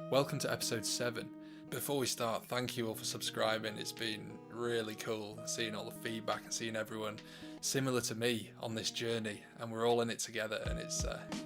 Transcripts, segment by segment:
Welcome to episode 7. Before we start, thank you all for subscribing. It's been really cool seeing all the feedback and seeing everyone similar to me on this journey, and we're all in it together, and it's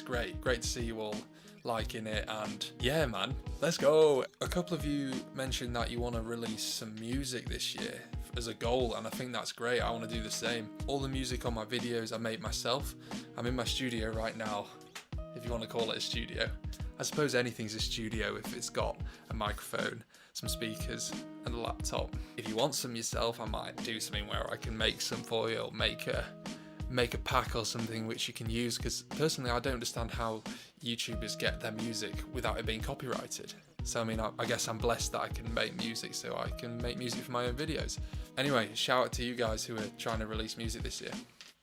great to see you all liking it. And yeah, man, let's go. A couple of you mentioned that you want to release some music this year as a goal, and I think that's great. I want to do the same. All the music on my videos I made myself. I'm in my studio right now, if you want to call it a studio. I suppose anything's a studio if it's got a microphone, some speakers and a laptop. If you want some yourself, I might do something where I can make some for you, or make a pack or something which you can use, because personally I don't understand how YouTubers get their music without it being copyrighted. So I mean, I guess I'm blessed that I can make music, so I can make music for my own videos. Anyway, shout out to you guys who are trying to release music this year.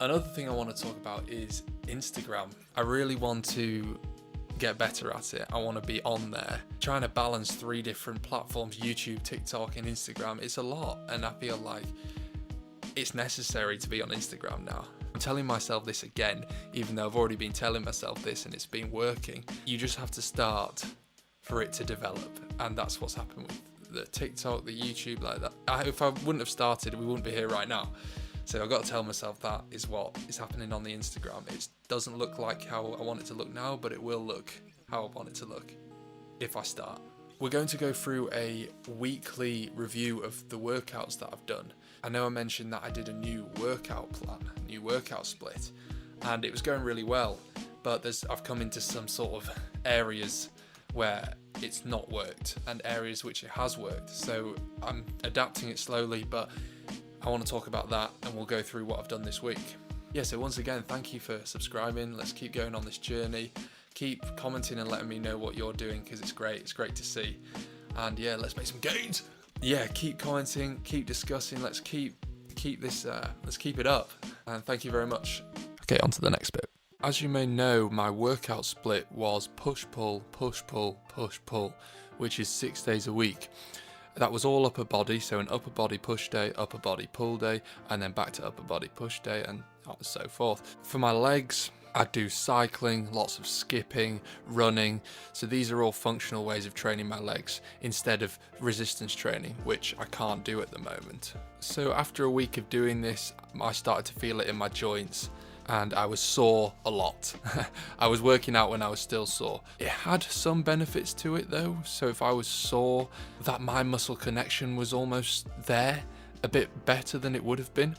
Another thing I want to talk about is Instagram. I really want to get better at it. I want to be on there. Trying to balance 3 different platforms, YouTube, TikTok and Instagram, it's a lot, and I feel like it's necessary to be on Instagram now. I'm telling myself this again, even though I've already been telling myself this and it's been working. You just have to start for it to develop, and that's what's happened with the TikTok, the YouTube, like that. If I wouldn't have started, we wouldn't be here right now. So I've got to tell myself that is what is happening on the Instagram. It doesn't look like how I want it to look now, but it will look how I want it to look if I start. We're going to go through a weekly review of the workouts that I've done. I know I mentioned that I did a new workout plan, new workout split, and it was going really well, but I've come into some sort of areas where it's not worked and areas which it has worked. So I'm adapting it slowly, but I want to talk about that, and we'll go through what I've done this week. Yeah, so once again, thank you for subscribing. Let's keep going on this journey. Keep commenting and letting me know what you're doing, because it's great to see. And yeah, let's make some gains. Yeah, keep commenting, keep discussing. Let's keep this, let's keep it up. And thank you very much. Okay, on to the next bit. As you may know, my workout split was push-pull, push-pull, push-pull, which is 6 days a week. That was all upper body, so an upper body push day, upper body pull day, and then back to upper body push day, and so forth. For my legs, I do cycling, lots of skipping, running. So these are all functional ways of training my legs instead of resistance training, which I can't do at the moment. So after a week of doing this, I started to feel it in my joints, and I was sore a lot. I was working out when I was still sore. It had some benefits to it though, so if I was sore, that mind muscle connection was almost there, a bit better than it would have been,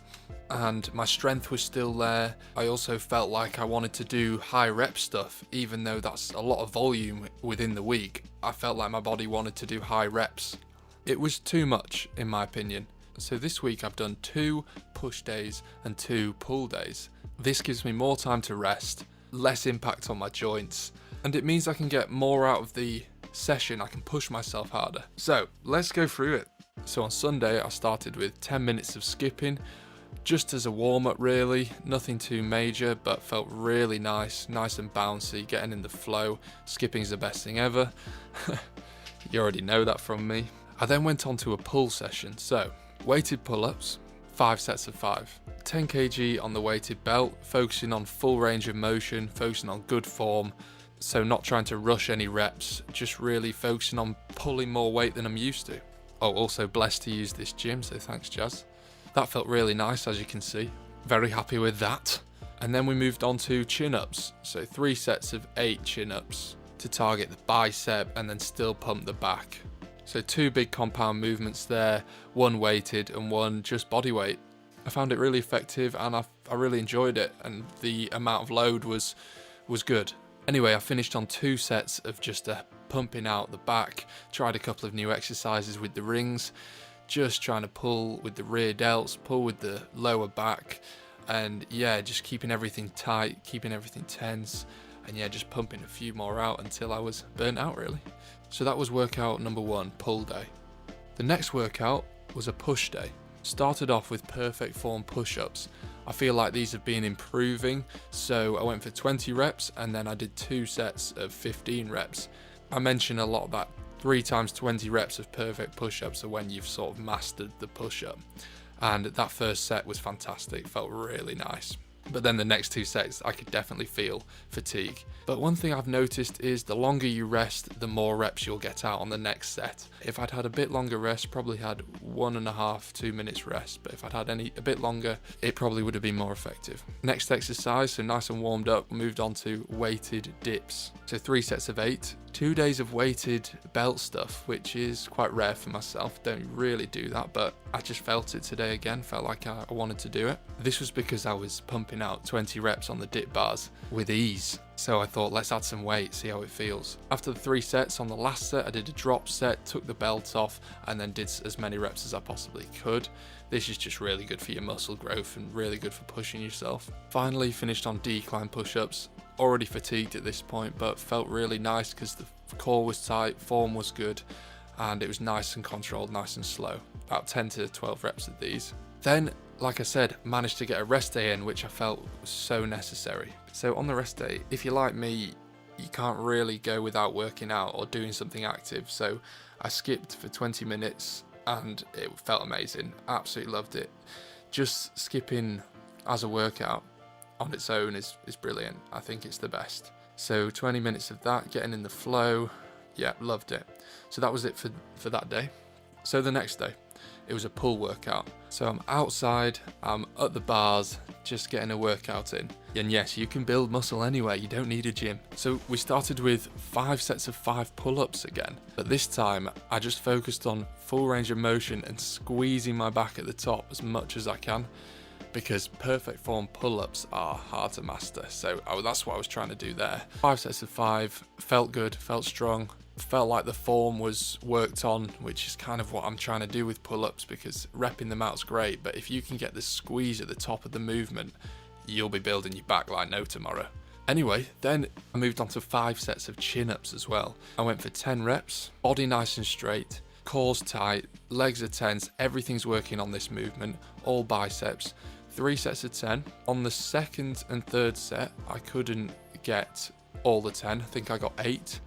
and my strength was still there. I also felt like I wanted to do high rep stuff, even though that's a lot of volume within the week. I felt like my body wanted to do high reps. It was too much in my opinion. So this week I've done 2 push days and 2 pull days. This gives me more time to rest, less impact on my joints, and it means I can get more out of the session. I can push myself harder. So let's go through it. So on Sunday I started with 10 minutes of skipping, just as a warm-up really, nothing too major, but felt really nice and bouncy, getting in the flow. Skipping's the best thing ever. You already know that from me. I then went on to a pull session, so weighted pull-ups, 5 sets of 5. 10 kg on the weighted belt, focusing on full range of motion, focusing on good form, so not trying to rush any reps, just really focusing on pulling more weight than I'm used to. Oh, also blessed to use this gym, so thanks Jazz. That felt really nice, as you can see. Very happy with that. And then we moved on to chin-ups, so 3 sets of 8 chin-ups to target the bicep and then still pump the back. So 2 big compound movements there, 1 weighted and 1 just body weight. I found it really effective, and I really enjoyed it, and the amount of load was good. Anyway, I finished on 2 sets of just pumping out the back, tried a couple of new exercises with the rings, just trying to pull with the rear delts, pull with the lower back, and yeah, just keeping everything tight, keeping everything tense, and yeah, just pumping a few more out until I was burnt out really. So that was workout number 1, pull day. The next workout was a push day. Started off with perfect form push-ups. I feel like these have been improving, so I went for 20 reps and then I did 2 sets of 15 reps. I mention a lot that 3 times 20 reps of perfect push-ups are when you've sort of mastered the push-up, and that first set was fantastic, felt really nice. But then the next 2 sets, I could definitely feel fatigue. But one thing I've noticed is the longer you rest, the more reps you'll get out on the next set. If I'd had a bit longer rest, probably had 1.5, 2 minutes rest. But if I'd had a bit longer, it probably would have been more effective. Next exercise, so nice and warmed up, moved on to weighted dips. So 3 sets of 8. 2 days of weighted belt stuff, which is quite rare for myself. Don't really do that, but I just felt it today again, felt like I wanted to do it. This was because I was pumping out 20 reps on the dip bars with ease. So I thought, let's add some weight, see how it feels. After the 3 sets, on the last set, I did a drop set, took the belt off, and then did as many reps as I possibly could. This is just really good for your muscle growth and really good for pushing yourself. Finally, finished on decline push-ups. Already fatigued at this point, but felt really nice because the core was tight, form was good, and it was nice and controlled, nice and slow. About 10 to 12 reps of these. Then, like I said, managed to get a rest day in, which I felt was so necessary. So on the rest day, if you're like me, you can't really go without working out or doing something active. So I skipped for 20 minutes and it felt amazing. Absolutely loved it. Just skipping as a workout on its own is brilliant. I think it's the best. So 20 minutes of that, getting in the flow. Yeah, loved it. So that was it for that day. So the next day, it was a pull workout. So I'm outside, I'm at the bars, just getting a workout in. And yes, you can build muscle anywhere, you don't need a gym. So we started with 5 sets of 5 pull-ups again. But this time, I just focused on full range of motion and squeezing my back at the top as much as I can, because perfect form pull-ups are hard to master. So that's what I was trying to do there. 5 sets of 5, felt good, felt strong. Felt like the form was worked on, which is kind of what I'm trying to do with pull-ups, because repping them out's great, but if you can get the squeeze at the top of the movement, you'll be building your back like no tomorrow. Anyway, then I moved on to 5 sets of chin-ups as well. I went for 10 reps, body nice and straight, core's tight, legs are tense, everything's working on this movement, all biceps. 3 sets of 10. On the second and third set, I couldn't get all the 10. I think I got 8.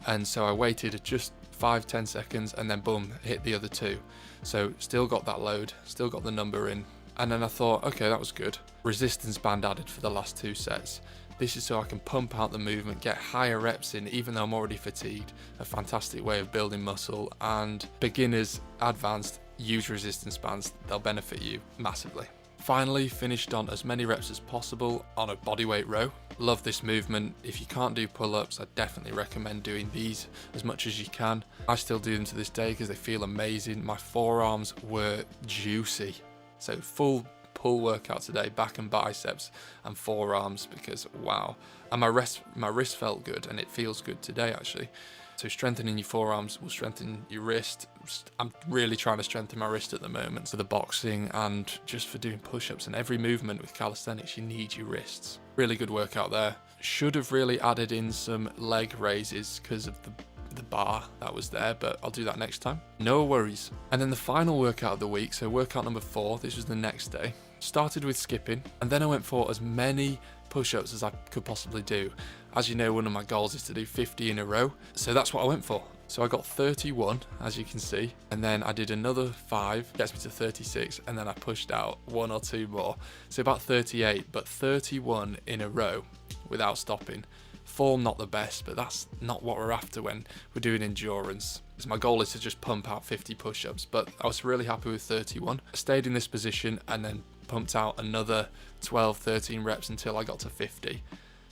And so I waited just 5-10 seconds and then boom, hit the other 2. So still got that load, still got the number in. And then I thought, okay, that was good. Resistance band added for the last 2 sets. This is so I can pump out the movement, get higher reps in even though I'm already fatigued. A fantastic way of building muscle, and beginners, advanced, use resistance bands. They'll benefit you massively. Finally, finished on as many reps as possible on a bodyweight row. Love this movement. If you can't do pull-ups, I definitely recommend doing these as much as you can. I still do them to this day because they feel amazing. My forearms were juicy. So full pull workout today, back and biceps and forearms, because wow. And my wrist felt good, and it feels good today actually. So strengthening your forearms will strengthen your wrist. I'm really trying to strengthen my wrist at the moment for the boxing and just for doing push-ups, and every movement with calisthenics you need your wrists. Really good workout there. Should have really added in some leg raises because of the bar that was there, but I'll do that next time. No worries. And then the final workout of the week, so workout number 4, this was the next day. Started with skipping, and then I went for as many push-ups as I could possibly do. As you know, one of my goals is to do 50 in a row, so that's what I went for. So I got 31, as you can see, and then I did another 5, gets me to 36, and then I pushed out 1 or 2 more. So about 38, but 31 in a row without stopping. Form not the best, but that's not what we're after when we're doing endurance. So my goal is to just pump out 50 push-ups, but I was really happy with 31. I stayed in this position and then pumped out another 12-13 reps until I got to 50.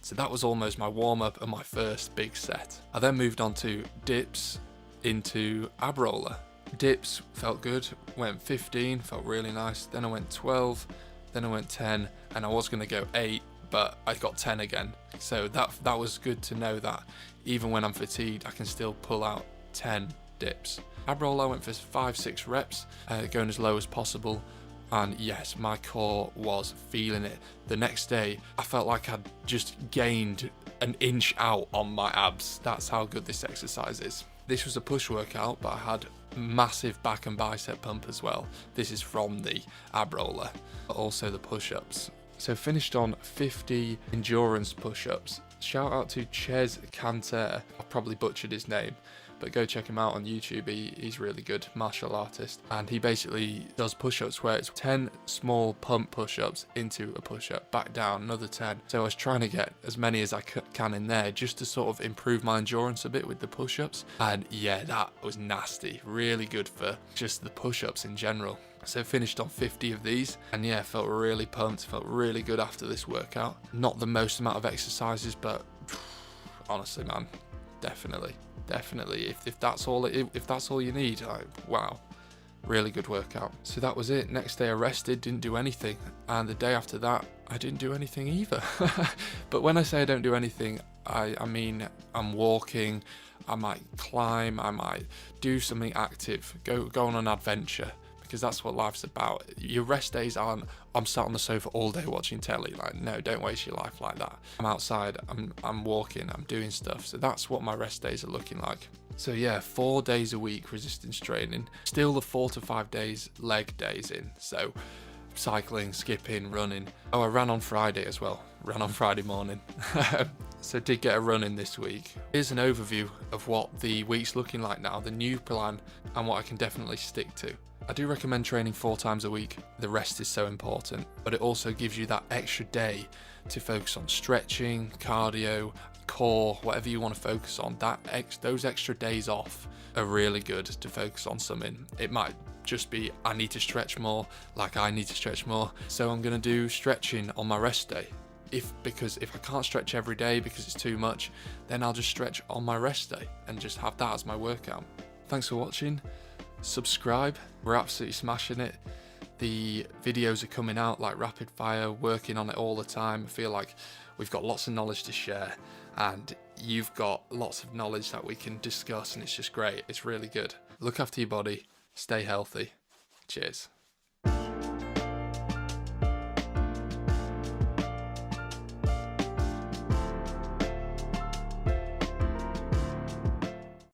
So that was almost my warm-up and my first big set. I then moved on to dips into ab roller. Dips felt good, went 15, felt really nice. Then I went 12, then I went 10, and I was going to go 8, but I got 10 again. So that was good to know that even when I'm fatigued, I can still pull out 10 dips. Ab roll, I went for 5-6 reps, going as low as possible. And yes, my core was feeling it. The next day, I felt like I'd just gained an inch out on my abs. That's how good this exercise is. This was a push workout, but I had massive back and bicep pump as well. This is from the ab roller, but also the push-ups. So finished on 50 endurance push-ups. Shout out to Ches Canter. I probably butchered his name, but go check him out on YouTube. He's really good, martial artist, and he basically does push-ups where it's 10 small pump push-ups into a push-up, back down, another 10. So I was trying to get as many as I can in there just to sort of improve my endurance a bit with the push-ups, and yeah, that was nasty. Really good for just the push-ups in general. So finished on 50 of these, and yeah, felt really pumped, felt really good after this workout. Not the most amount of exercises, but honestly, man, definitely. If that's all you need, wow, really good workout. So that was it. Next day I rested, didn't do anything, and the day after that I didn't do anything either. But when I say I don't do anything, I mean I'm walking, I might climb, I might do something active, go on an adventure, because that's what life's about. Your rest days aren't, I'm sat on the sofa all day watching telly. Like, no, don't waste your life like that. I'm outside, I'm walking, I'm doing stuff. So that's what my rest days are looking like. So yeah, 4 days a week resistance training. Still the 4 to 5 days leg days in. So cycling, skipping, running. Oh, I ran on Friday as well. Ran on Friday morning. So did get a run in this week. Here's an overview of what the week's looking like now, the new plan, and what I can definitely stick to. I do recommend training 4 times a week. The rest is so important, but it also gives you that extra day to focus on stretching, cardio, core, whatever you want to focus on. Those extra days off are really good to focus on something. It might just be I need to stretch more, like I need to stretch more, so I'm going to do stretching on my rest day. Because if I can't stretch every day because it's too much, then I'll just stretch on my rest day and just have that as my workout. Thanks for watching. Subscribe, we're absolutely smashing it. The videos are coming out like rapid fire, working on it all the time. I feel like we've got lots of knowledge to share, and you've got lots of knowledge that we can discuss, and it's just great. It's really good. Look after your body, stay healthy. Cheers.